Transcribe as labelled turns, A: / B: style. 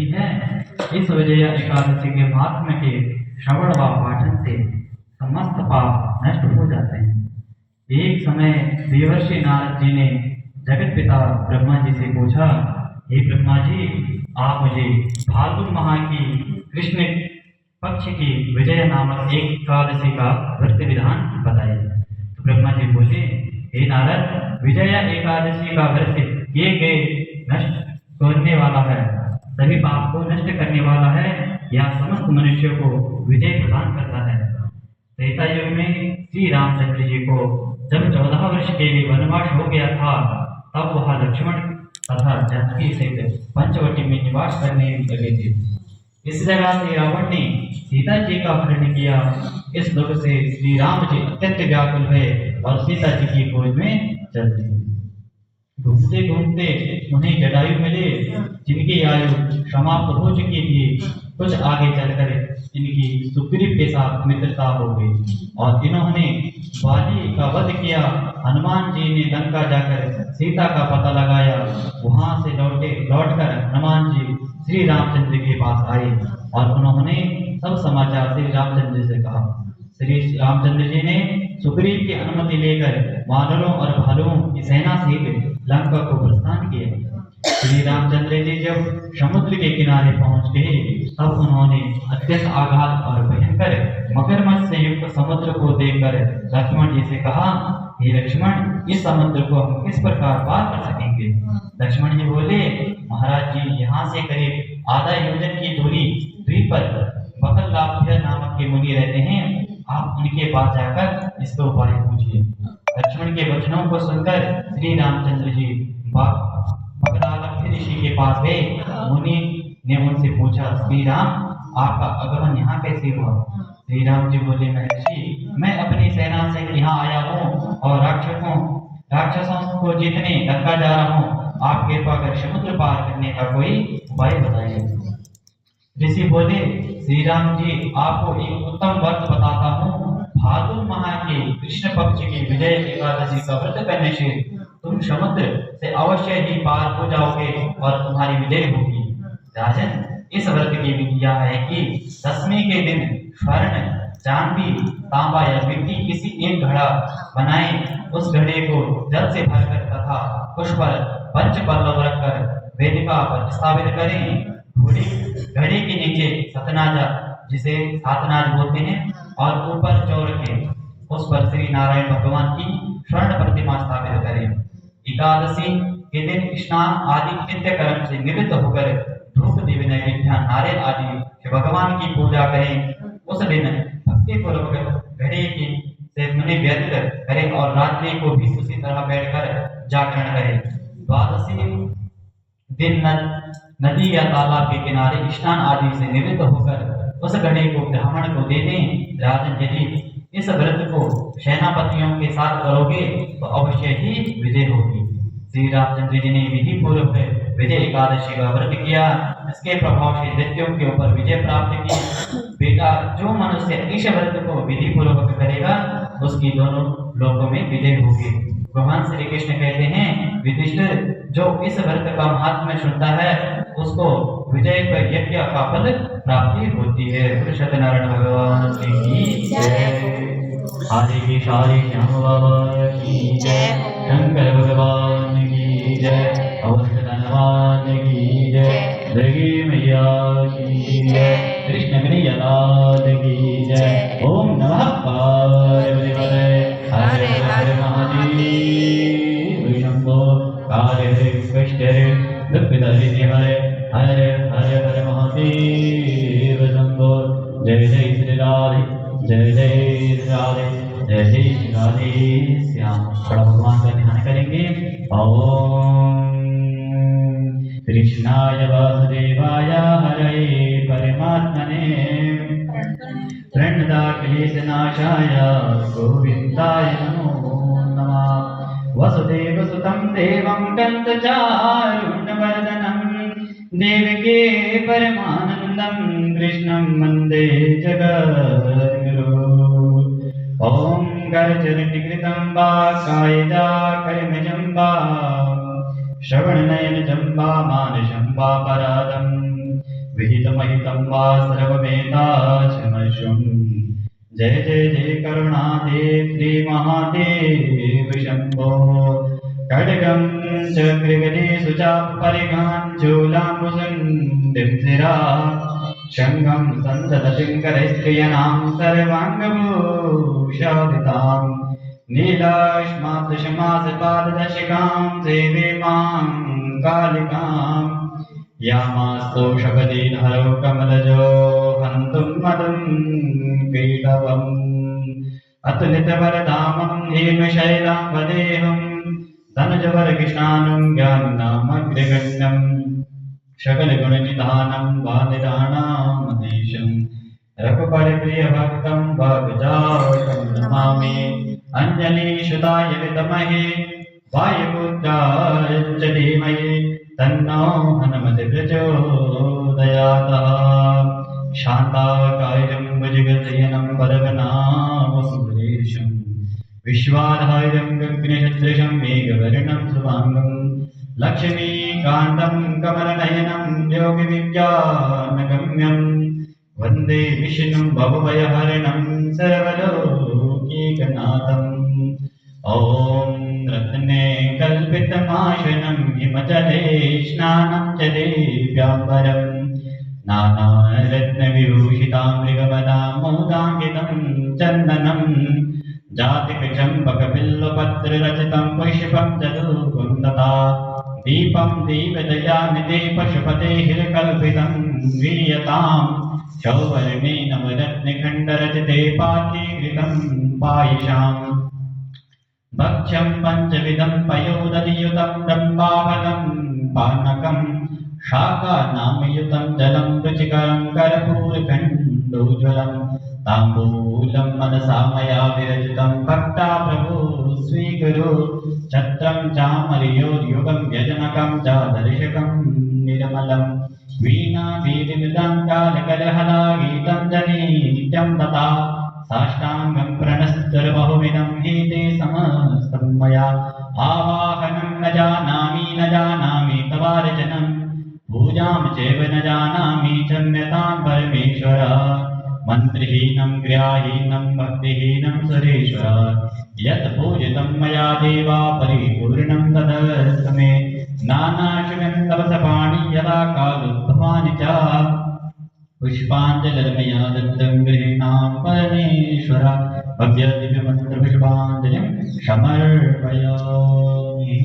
A: यही है, इस विजया एकादशी के महात्म्य के श्रवण व पाठन से समस्त पाप नष्ट हो जाते हैं। एक समय देवर्षि नारद जी ने जगत पिता ब्रह्मा जी से पूछा, हे ब्रह्मा जी, आप मुझे फाल्गुन माह की कृष्ण पक्ष की विजय नामक एक एकादशी का व्रत विधान बताइए। तो ब्रह्मा जी बोले, हे नारद, विजया एकादशी का व्रत किए गए नष्ट करने वाला है, सभी पाप को नष्ट करने वाला है, या समस्त मनुष्यों को विजय प्रदान करता है। त्रेता युग में श्री रामचंद्र जी को जब 14 वर्ष के लिए वनवास हो गया था, तब वह लक्ष्मण तथा जानकी सहित पंचवटी में निवास करने लगे थे। इस जगह से रावण ने सीता जी का अपहरण किया। इस दुख से श्री राम जी अत्यंत व्याकुल हुए और सीता जी की खोज में चल दिए। घूमते घूमते उन्हें जटायु मिले, जिनकी आयु समाप्त हो चुकी थी। कुछ आगे चलकर इनकी सुग्रीव के साथ मित्रता हो गई और इन्होंने वाली का वध किया। हनुमान जी ने लंका जाकर सीता का पता लगाया। वहां से लौटकर हनुमान जी श्री रामचंद्र के पास आए और उन्होंने सब समाचार श्री रामचंद्र से कहा। श्री रामचंद्र जी ने सुग्रीव की अनुमति लेकर वानरों और भालुओं की सेना सहित लंका को प्रस्थान किया। श्री रामचंद्र जी जब समुद्र के किनारे पहुंच गए, तब उन्होंने अत्यंत आघात और भयंकर मगरमच्छ से युक्त समुद्र को देखकर लक्ष्मण जी से कहा, हे लक्ष्मण, इस समुद्र को हम किस प्रकार पार कर सकेंगे? लक्ष्मण जी बोले, महाराज जी, यहाँ से करीब आधा योजन की दूरी द्वीप पर बकलाभ्य नामक के मुनि रहते हैं, आप उनके पास जाकर इसका उपाय पूछिए। लक्ष्मण के वचनों को सुनकर श्री रामचंद्र जी बकलाभ्य ऋषि के पास गए। मुनि ने उनसे पूछा, श्री राम, आपका आगमन यहाँ कैसे हुआ? श्री राम जी बोले, महर्षि, मैं अपनी सेना से यहाँ आया हूँ और राक्षसों को जीतने लंका जा रहा हूँ। आप कृपा कर समुद्र पार करने का कोई उपाय बताइए। ऋषि बोले, श्री राम जी, आपको एक उत्तम व्रत बताता हूँ। फाल्गुन माह के कृष्ण पक्ष की विजय एकादशी का व्रत करने से तुम समुद्र से अवश्य ही पार हो जाओगे और तुम्हारी विजय होगी। राजन, इस व्रत की विधि यह है कि दशमी के दिन स्वर्ण, चांदी, तांबा या मिट्टी किसी एक घड़ा बनाएं। उस घड़े को जल से भरकर तथा उस पर पंच पल्लव रखकर वेदिका पर स्थापित करें। घड़े के नीचे सतनाजा, जिसे सातनाज बोलते हैं, और ऊपर चौर के उस पर श्री नारायण भगवान की स्वर्ण प्रतिमा स्थापित करें। एकादशी के दिन स्नान आदि नित्य कर्म से निवृत्त होकर धूप दीप नैवेद्य नारियल आदि भगवान की पूजा करें। उस दिन भक्ति पूर्वक घड़े की से मुनि व्यतीत करें और रात्रि को भी उसी तरह बैठकर जागरण करें। द्वादशी दिन नदी या तालाब के किनारे स्नान आदि से निवृत्त होकर उस घड़े को ब्राह्मण को दे दें। राजन, यदि इस व्रत को सेनापतियों के साथ करोगे तो अवश्य ही विजय होगी। श्री रामचंद्र जी ने विधि पूर्वक विजय एकादशी का व्रत किया। इसके प्रभाव से दैत्यों के ऊपर विजय प्राप्त की। बेटा, जो मनुष्य इस व्रत को विधि पूर्वक करेगा, उसकी दोनों लोकों में विजय होगी। भगवान श्री कृष्ण कहते हैं, युधिष्ठिर, जो इस व्रत का महात्म्य सुनता है, उसको विजय पर यज्ञ का फल प्राप्ति होती है। सत्यनारायण भगवान की जय। आदि की सारी की जय। शंकर भगवान की जय। अवश्य धनवान की जय। देवी मैया की जय। कृष्ण कन्हैया की जय। ओम नमः पार्वती हरे हरे महादेव शंभो हरे कृष्ण दुःखितहरि हरे हरे हरे हरे महादेव शंभो। जय जय श्री राधे, जय जय राधे, जय जय श्री राधे श्याम। थोड़ा भगवान का ध्यान करेंगे। ओम कृष्णाय वासुदेवाय हरे परमात्मने प्रणदाक्लेशनाशाय गोविन्दाय नमो नमः। वसुदेवसुतं देवं कंसचारुण्यवर्धनं देवकी परमानन्दं कृष्णं वन्दे जगद्गुरुं। ॐ गर्जनिकृतं वा कायजा कर्मजं वा श्रवणनयनजं वा मानसं वा परादं
B: विहितमहितं वा सर्वमेताच्छमश्वम् जय जय जय करुणादेव श्रीमहादेव शम्भो खड्गं चक्रिगदेषु चापरिघाञ्चूलाम्बुसन्धिंसिरा शङ्खं सन्दतशङ्करस्त्रियणां सर्वाङ्गभूषादिताम् नीलाश्मादशमासपाददशिकां सेवे मां कालिकाम् यामास्तो शबदीधरो कमलजो हन्तुं मदं पीडवम् अतुलितवरधामं हेमशैलां वदेहं तनुजवरकृष्णानं ज्ञाननामग्रगण्यं सकलगुणनिधानं वादिदानामधीशं रघुपरिप्रियभक्तं भगजातं नमामि अञ्जलिसुताय विद्महे वायुपुत्राय च धीमहि तन्नो हनुमते प्रचोदयात् शान्ताकायं भुजगशयनं वरदनामसुरेशं विश्वाधारं गगनसदृशं मेघवर्णं शुभाङ्गं लक्ष्मीकान्तं कमलनयनं योगिविज्ञानगम्यं वन्दे विष्णुं भवभयहरणं सर्वलोकैकनाथम् ॐ रत्ने कल्पितमाशनं हिमजले स्नानं च देव्याम्बरं नानारत्नविभूषितां मृगवनामोदाङ्कितं चन्दनं जातिकचम्पकबिल्वपत्ररचितं पुष्पं च धूपं तथा दीपं दीपदयानिधे पशुपतेर्कल्पितं वीयताम् सौवर्णेन नवरत्नखण्डरचिते पात्रीकृतं पायिषाम् भक्ष्यं पञ्चविधं पयोदधियुतं ब्रह्माफलं पानकं शाकानामयुतं जलं रुचिकरं कर्पूरखण्डोज्ज्वलं ताम्बूलं मनसा मया विरचितं भक्ता प्रभो स्वीकुरु छत्रं चामर्योर्युगं व्यजनकं चादर्शकं निर्मलं वीणाभीतिमृदं कालकलहलागीतं जनित्यं तथा साष्टांगं प्रणस्तर्बहुविधं हेते समस्तं मया आवाहनं न जानामि तवार्चनं पूजां चैव न जानामि क्षम्यतां परमेश्वर मन्त्रहीनं क्रियाहीनं भक्तिहीनं सुरेश्वर यत् पूजितं मया देवा परिपूर्णं तदस्तु मे नानाशुकं तपसपाणि यदा कालोद्भवानि च पुष्पाञ्जलिर्मया दत्तं गृहीणां परमेश्वर भव्य दिव्यमन्त्रपुष्पाञ्जलिं समर्पयामि।